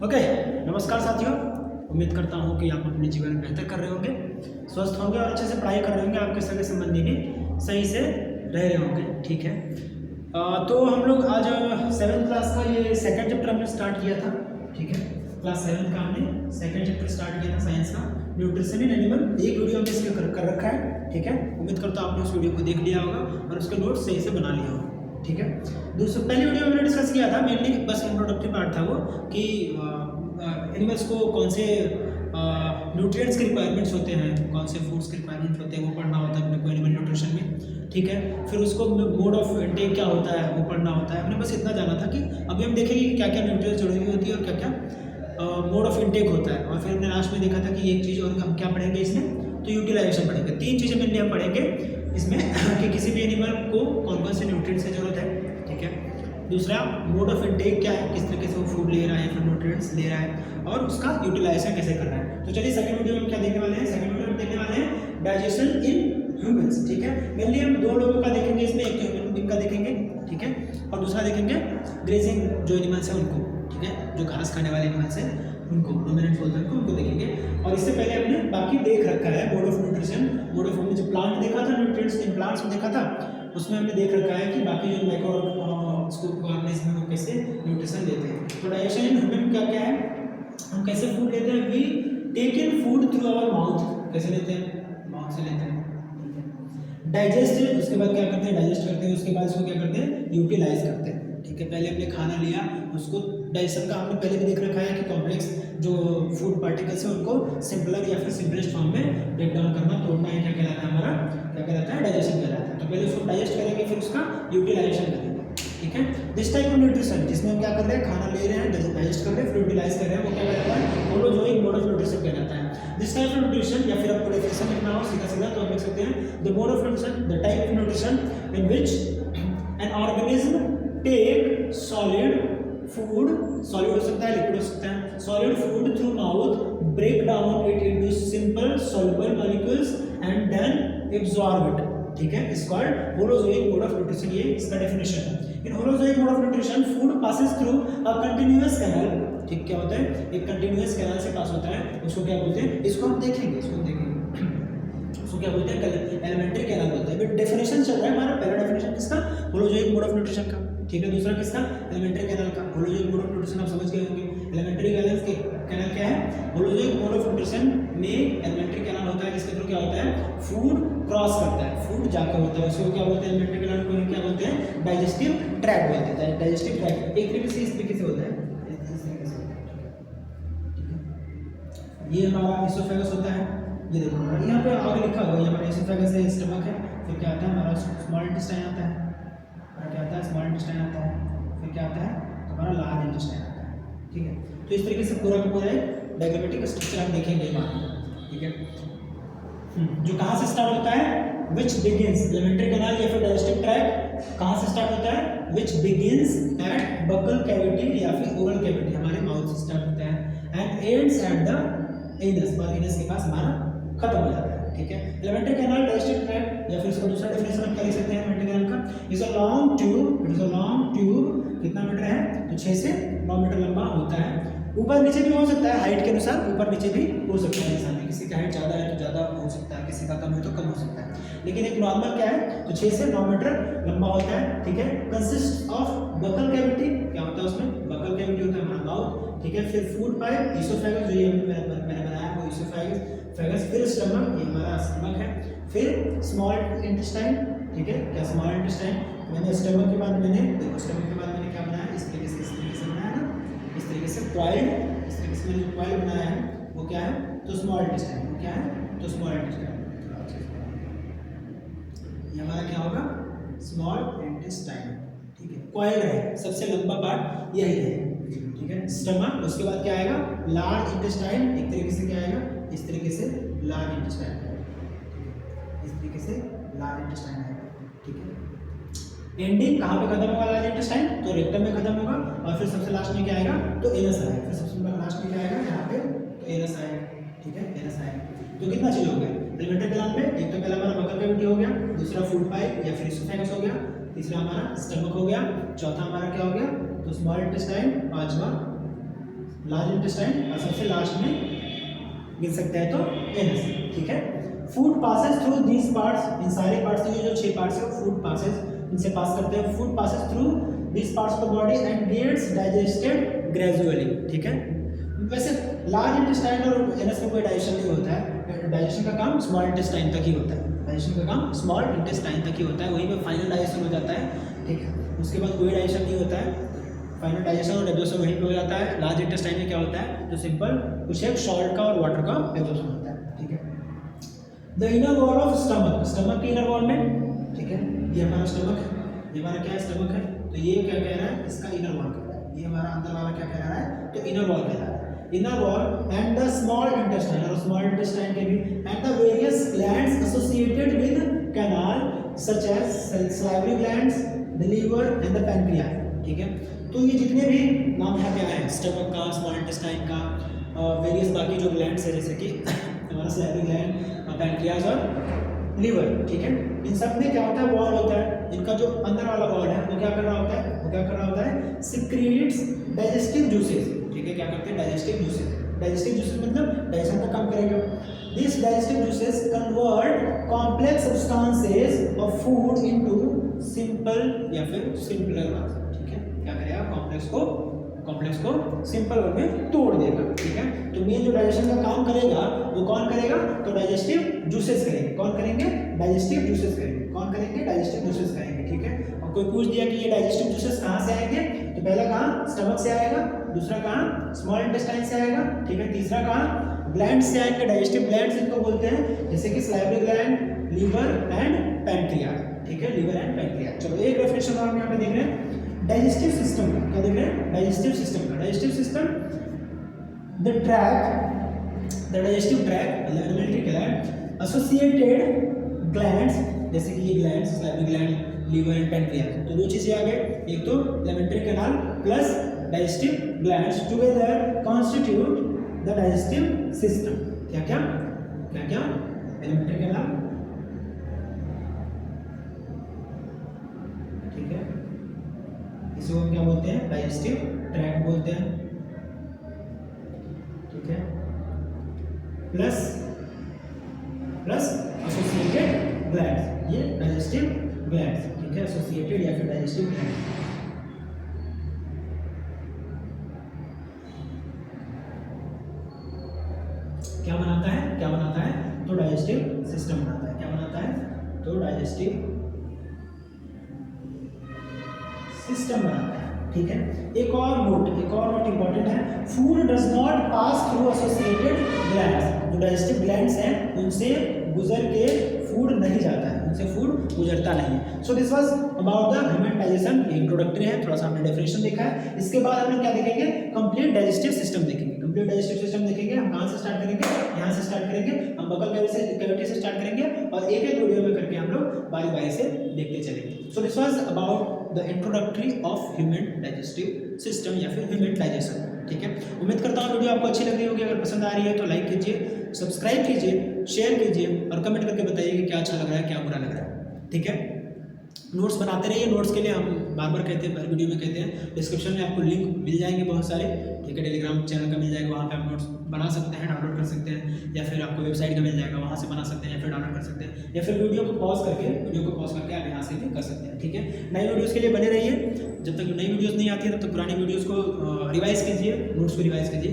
Okay, नमस्कार साथियों। उम्मीद करता हूँ कि आप अपने जीवन में बेहतर कर रहे होंगे, स्वस्थ होंगे और अच्छे से पढ़ाई कर रहे होंगे। आपके सगे संबंधी भी सही से रह रहे होंगे। ठीक है, तो हम लोग आज 7th क्लास का ये सेकंड चैप्टर हमने स्टार्ट किया था। ठीक है, क्लास 7 का हमने सेकंड चैप्टर स्टार्ट किया था साइंस का, न्यूट्रिशन इन एनिमल। एक वीडियो हमने इसके कर रखा है। ठीक है, उम्मीद करता हूँ आपने उस वीडियो को देख लिया होगा और उसके नोट्स सही से बना लिया होगा। ठीक है, दूसरा पहली वीडियो हमने डिस्कस किया था, मेनली बस इंट्रोडक्टरी पार्ट था वो कि एनिमल्स को कौन से न्यूट्रिएंट्स के रिक्वायरमेंट्स होते हैं, कौन से फूड्स के रिक्वायरमेंट होते हैं, वो पढ़ना होता है अपने को एनिमल न्यूट्रिशन में। ठीक है, फिर उसको मोड ऑफ इनटेक क्या होता है वो पढ़ना होता है। हमने बस इतना जाना था कि अभी हम देखेंगे कि क्या क्या न्यूट्रिएंट्स जुड़ी हुई होती है और क्या क्या मोड ऑफ इनटेक होता है। और फिर हमने लास्ट में देखा था कि एक चीज़ और हम क्या पढ़ेंगे इसमें, तो यूटिलाइजेशन पढ़ेंगे। 3 चीज़ें मेनली हम पढ़ेंगे इसमें कि किसी भी एनिमल को कौन कौन से न्यूट्रिएंट्स की जरूरत है। ठीक है, दूसरा मोड ऑफ इनटेक क्या है, किस तरीके से वो फूड ले रहा है या फिर न्यूट्रिएंट्स ले रहा है, और उसका यूटिलाइजेशन कैसे कर रहा है। तो चलिए सेकंड वीडियो में क्या देखने वाले हैं। सेकंड वीडियो में देखने वाले हैं डाइजेशन इन ह्यूमंस। ठीक है, मेनली हम 2 लोगों का देखेंगे इसमें, एक तो ह्यूमन बीइंग का देखेंगे, ठीक है, और दूसरा देखेंगे ग्रेजिंग जो एनिमल्स हैं उनको। ठीक है, जो घास खाने वाले एनिमल्स हैं उनको, डोमिनेंट बोलते हैं उनको देखेंगे। और इससे पहले हमने बाकी देख रखा है mode of nutrition, mode of हमने जो प्लांट देखा था, न्यूट्रिएंट्स इन प्लांट्स में देखा था, उसमें हमने देख रखा है कि बाकी जो माइक्रो ऑर्गेनिज्म वो कैसे न्यूट्रिशन लेते हैं। तो डाइजेशन इन ह्यूमन क्या क्या है, हम कैसे फूड लेते हैं। We take in food through our mouth, कैसे लेते हैं, माउथ से लेते हैं। डाइजेस्ट, उसके बाद क्या करते हैं, डाइजेस्ट करते हैं, उसके बाद इसको क्या करते हैं, यूटिलाइज करते हैं। ठीक है, पहले हमने खाना लिया, उसको डाइजेशन का हमने पहले भी देख रखा है कि कॉम्प्लेक्स जो फूड पार्टिकल्स है उनको सिंपलर या फिर सिंपलेस्ट फॉर्म में ब्रेक डाउन करना, तोड़ना, है क्या कहलाता है हमारा, क्या कहलाता है, डाइजेशन कहलाता है। तो पहले उसको डाइजेस्ट करेंगे फिर उसका यूटिलाइजेशन करेंगे। ठीक है, दिस टाइप ऑफ न्यूट्रिशन जिसमें हम क्या कर रहे हैं, खाना ले रहे हैं, डाइजेस्ट कर रहे हैं, फिर यूटिलाइज कर रहे हैं, वो क्या कहलाता है, होलोजोइक मोड ऑफ न्यूट्रिशन कहलाता है। दिस टाइप ऑफ न्यूट्रिशन, या फिर आपको डेफिनेशन लिखना हो सीधा सीधा तो हम लिख सकते हैं the mode of nutrition, the type of nutrition in which an organism take solid food, solid हो सकता है, लिक्विड हो सकता है, solid food through mouth, break down it into simple soluble molecules and then absorb it. ठीक है, is called holozoic mode of nutrition, ये इसका डेफिनेशन है। In holozoic mode of nutrition food passes through a continuous canal. ठीक, क्या होता है, एक कंटीन्यूअस कैनाल से पास होता है, उसको क्या बोलते हैं, इसको हम देखेंगे, इसको देखेंगे, उसको क्या बोलते हैं, एलिमेंट्री कैनाल बोलते हैं। बट डेफिनेशन चल रहा है हमारा, पहला डेफिनेशन किसका, होलोजोइक मोड ऑफ न्यूट्रिशन का। ठीक है, दूसरा किसका, एलिमेंट्री कैनाल का। होलोजोइक मोड ऑफ न्यूट्रिशन आप समझ गए होंगे। एलिमेंट्री कैनाल क्या है, होलोजोइक मोड ऑफ न्यूट्रिशन में एलिमेंट्री कैनाल होता है जिसके थ्रू क्या होता है, फूड क्रॉस करता है, फूड जाकर होता है, उसको क्या बोलते हैं, एलिमेंट्री कैनाल को क्या बोलते हैं, डाइजेस्टिव ट्रैक्ट बोलते हैं। डाइजेस्टिव ट्रैक्ट एक तरीके से इस तरीके से होता है, इस तरीके से। ये हमारा इसोफेगस होता है, ये देखो यहाँ पे आगे लिखा हुआ है, हमारा इसोफेगस है, स्टमक है, फिर क्या आता है हमारा स्मॉल इंटेस्टाइन आता है, और क्या आता है, स्मॉल इंटेस्टाइन आता है, फिर क्या आता है, हमारा लार्ज इंटेस्टाइन आता है। ठीक है, तो इस तरीके से पूरा का पूरा एक डायग्रामेटिक स्ट्रक्चर हम देखेंगे वहाँ। ठीक है, जो कहाँ से स्टार्ट होता है, विच बिगिंस, एलिमेंट्री कैनाल या फिर डाइजेस्टिव ट्रैक्ट कहाँ से स्टार्ट होता है, विच बिगिंस एट बकल कैविटी या फिर ओरल कैविटी, हमारे माउथ से स्टार्ट होता है, and ends at the anus, पर एनस के पास हमारा खत्म हो जाता है। ठीक है, एलिमेंट्री कैनाल, डाइजेस्टिव ट्रैक्ट, या फिर इसका दूसरा डेफिनेशन हम क्या लिख सकते हैं एलिमेंट्री कैनाल का, is a long tube, it is a long tube, कितना मीटर है, तो 6 से 9 मीटर लंबा होता है। ऊपर नीचे भी हो सकता है, हाइट के अनुसार ऊपर नीचे भी हो सकता है इंसान में, किसी का हाइट ज़्यादा है तो ज़्यादा हो सकता है, किसी का कम है तो कम हो सकता है, लेकिन एक नॉर्मल क्या है, तो 6 से 9 मीटर लंबा होता है। ठीक है, कंसिस्ट ऑफ बकल कैविटी, क्या होता है उसमें, बकल कैविटी होता है हमारा माउथ। ठीक है, फिर फूड पाइप, इसोफेगस, जो ये मैंने बनाया वो इसोफेगस, फिर स्टमक, ये हमारा स्टमक है, फिर स्मॉल इंटेस्टाइन। ठीक है, क्या स्मॉल इंटेस्टाइन, मैंने स्टमक के बाद मैंने देखो, स्टमक के बाद मैंने क्या बनाया, इस तरीके से बनाया ना, इस तरीके से कॉइल, इस तरीके से मैंने कॉइल बनाया है, वो क्या है, तो स्मॉल इंटेस्टाइन, वो क्या है, तो स्मॉल इंटेस्टाइन, ये हमारा क्या होगा, स्मॉल इंटेस्टाइन। ठीक है, कॉइल है, सबसे लंबा पार्ट यही है। ठीक है, स्टमक, उसके बाद क्या आएगा, लार्ज इंटेस्टाइन, एक तरीके से क्या आएगा, इस तरीके से लार्ज इंटेस्टाइन, इस तरीके से लार्ज इंटेस्टाइन आएगा। ठीक है, एंडिंग कहाँ पे खत्म होगा लार्ज इंटेस्टाइन, तो रेक्टम में खत्म होगा, और फिर सबसे लास्ट में क्या आएगा, तो एनस आएगा, फिर सबसे लास्ट में क्या आएगा यहाँ पे, तो एनस आएगा। ठीक है, एनस आएगा। तो कितना चीज हो गया एलिमेंट्री कैनाल में, एक तो पहला हमारा बकल कैविटी हो गया, दूसरा फूड पाइप या फिर इसोफेगस हो गया, तीसरा हमारा स्टमक हो गया, चौथा हमारा क्या हो गया, तो स्मॉल इंटेस्टाइन, पांचवा लार्ज इंटेस्टाइन और सबसे लास्ट में गिन सकते हैं तो एनस, ठीक है। Food passes through these parts, इन सारे पार्ट्स से जो 6 पार्ट्स है फूड पासेस इनसे पास करते हैं। Food passes through these parts of the body and gets digested gradually, ठीक है। वैसे लार्ज इंटेस्टाइन और एनस में कोई डाइजेशन नहीं होता है, डाइजेशन का काम स्मॉल इंटेस्टाइन तक ही होता है, डाइजेशन का काम स्मॉल इंटेस्टाइन तक ही होता है, वहीं पे फाइनल डाइजेशन हो जाता है, ठीक है। उसके बाद कोई डाइजेशन नहीं होता है, फाइनल डाइजेशन और एब्जॉर्प्शन वहीं पे हो जाता है। लार्ज इंटेस्टाइन में क्या होता है, तो सिंपल कुछ एक सॉल्ट का और वाटर का एब्जॉर्प्शन होता है, ठीक है। The inner wall of stomach, stomach के इनर वॉल में, ठीक है, ये हमारा स्टमक है, ये हमारा क्या है, स्टमक है। तो ये क्या कह रहा है, इसका इनर वॉल कह रहा है, ये हमारा अंदर वाला क्या कह रहा है, तो इनर वॉल कह रहा है। Inner wall and the small intestine, और स्मॉल इंटेस्टाइन के भी, and the various glands associated with canal such as salivary glands, the liver and the pancreas, ठीक है। तो ये जितने भी नाम यहाँ पे आए हैं, स्टमक का, स्मॉल इंटेस्टाइन का, वेरियस बाकी जो ग्लैंड्स है जैसे कि हमारा सलाइवरी ग्लैंड, पैनक्रियाज और लीवर, ठीक है। इन सब में क्या होता है, वॉल होता है। इनका जो अंदर वाला वॉल है वो क्या कर रहा होता है, वो क्या कर रहा होता है, सिक्रीट्स डाइजेस्टिव जूसेस, ठीक है। क्या करते हैं, डाइजेस्टिव जूसेस, डाइजेस्टिव जूसेस मतलब डाइजेशन का काम करेगा। This digestive juices convert complex substances of food into simple या फिर सिंपलर वर्क, ठीक है। क्या करेगा, कॉम्प्लेक्स को सिंपल वर्क में तोड़ देगा, ठीक है। तो मेन जो डाइजेशन का काम करेगा वो कौन करेगा, तो डाइजेस्टिव जूसेस करेंगे। कौन करेंगे, डाइजेस्टिव जूसेस करेंगे। कौन करेंगे, डाइजेस्टिव जूसेस करेंगे, ठीक है। और कोई पूछ दिया कि ये डाइजेस्टिव जूसेस कहाँ से आएंगे, तो पहला कहाँ, स्टमक से आएगा, दूसरा कहाँ, स्मॉल इंटेस्टाइन से आएगा, ठीक है। तीसरा कहाँ, ग्लैंड से आएंगे, डाइजेस्टिव ग्लैंड्स इनको बोलते हैं, जैसे कि salivary gland, liver and pancreas, ठीक है, लीवर एंड पैनक्रियाज। चलो एक रेफरेंस हम यहाँ पे देख रहे हैं डाइजेस्टिव सिस्टम का, क्या देख रहे हैं, डाइजेस्टिव सिस्टम का। Digestive system, the digestive tract alimentary gland associated glands, जैसे कि ये glands salivary gland, liver and pancreas. तो दो चीजें आ गए, एक तो alimentary canal plus digestive glands together constitute the digestive system. क्या क्या, क्या क्या, एलिमेंट्री कैनाल, ठीक है, इसको हम क्या बोलते हैं, डाइजेस्टिव ट्रैक्ट बोलते हैं, ठीक है, प्लस एसोसिएटेड ग्लैंड्स, ये डाइजेस्टिव ग्लैंड्स, ठीक है, एसोसिएटेड या फिर डाइजेस्टिव ग्लैंड्स। क्या बनाता है, क्या बनाता है, तो डाइजेस्टिव सिस्टम बनाता है। क्या बनाता है, तो डाइजेस्टिव सिस्टम बनाता है, ठीक है। एक और नोट इंपॉर्टेंट है, food does not pass through associated glands. जो डाइजेस्टिव ग्लैंड्स हैं उनसे गुजर के फूड नहीं जाता है, उनसे फूड गुजरता नहीं है। So this was about the human digestion, introductory है, थोड़ा सा हमने डेफिनेशन देखा है। इसके बाद हम लोग क्या देखेंगे, कंप्लीट डाइजेस्टिव सिस्टम देखेंगे। कंप्लीट डाइजेस्टिव सिस्टम देखेंगे हम कहाँ से स्टार्ट करेंगे, यहाँ से स्टार्ट करेंगे, हम बगल कैविटी से स्टार्ट करेंगे और एक एक वीडियो में करके हम लोग बारी बारी से देखते चलेंगे। So this was about the introductory of human digestive system या फिर ह्यूमन डाइजेशन, ठीक है। उम्मीद करता हूँ वीडियो आपको अच्छी लग रही होगी। अगर पसंद आ रही है तो लाइक कीजिए, सब्सक्राइब कीजिए, शेयर कीजिए और कमेंट करके बताइए कि क्या अच्छा लग रहा है, क्या बुरा लग रहा है, ठीक है। नोट्स बनाते रहिए। नोट्स के लिए हम बार बार कहते हैं, हर वीडियो में कहते हैं, डिस्क्रिप्शन में आपको लिंक मिल जाएंगे बहुत सारे, ठीक है। टेलीग्राम चैनल का मिल जाएगा, वहाँ पे आप नोट्स बना सकते हैं, डाउनलोड कर सकते हैं, या फिर आपको वेबसाइट का मिल जाएगा, वहाँ से बना सकते हैं, या फिर डाउनलोड कर सकते हैं, या फिर वीडियो को पॉज करके आप यहाँ से भी कर सकते हैं, ठीक है। नई वीडियोज़ के लिए बने रहिए। जब तक नई वीडियोज़ नहीं आती है तब तक पुरानी वीडियोज़ को रिवाइज कीजिए, नोट्स को रिवाइज कीजिए।